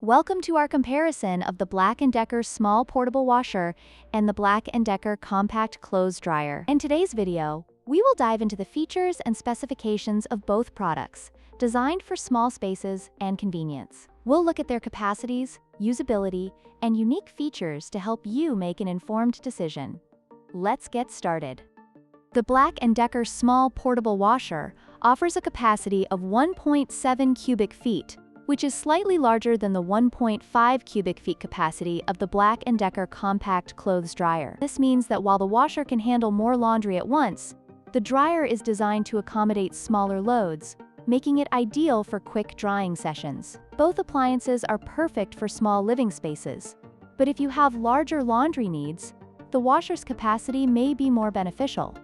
Welcome to our comparison of the BLACK+DECKER Small Portable Washer and the BLACK+DECKER Compact Clothes Dryer. In today's video, we will dive into the features and specifications of both products, designed for small spaces and convenience. We'll look at their capacities, usability, and unique features to help you make an informed decision. Let's get started. The BLACK+DECKER Small Portable Washer offers a capacity of 1.7 cubic feet, which is slightly larger than the 1.5 cubic feet capacity of the BLACK+DECKER Compact Clothes Dryer. This means that while the washer can handle more laundry at once, the dryer is designed to accommodate smaller loads, making it ideal for quick drying sessions. Both appliances are perfect for small living spaces, but if you have larger laundry needs, the washer's capacity may be more beneficial.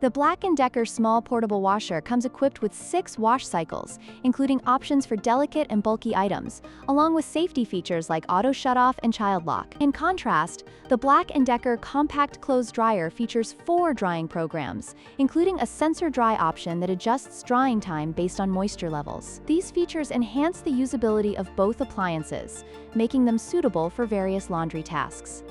The BLACK+DECKER Small Portable Washer comes equipped with 6 wash cycles, including options for delicate and bulky items, along with safety features like auto shutoff and child lock. In contrast, the BLACK+DECKER Compact Clothes Dryer features 4 drying programs, including a sensor dry option that adjusts drying time based on moisture levels. These features enhance the usability of both appliances, making them suitable for various laundry tasks.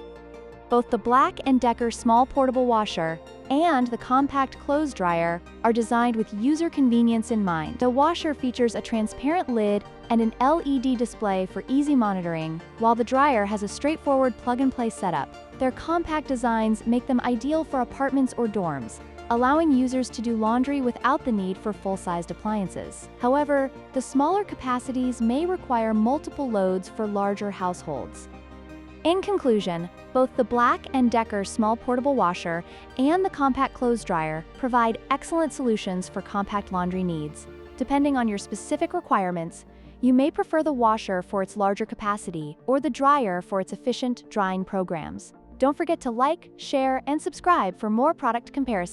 Both the BLACK+DECKER Small Portable Washer and the Compact Clothes Dryer are designed with user convenience in mind. The washer features a transparent lid and an LED display for easy monitoring, while the dryer has a straightforward plug-and-play setup. Their compact designs make them ideal for apartments or dorms, allowing users to do laundry without the need for full-sized appliances. However, the smaller capacities may require multiple loads for larger households. In conclusion, both the BLACK+DECKER Small Portable Washer and the Compact Clothes Dryer provide excellent solutions for compact laundry needs. Depending on your specific requirements, you may prefer the washer for its larger capacity or the dryer for its efficient drying programs. Don't forget to like, share, and subscribe for more product comparisons.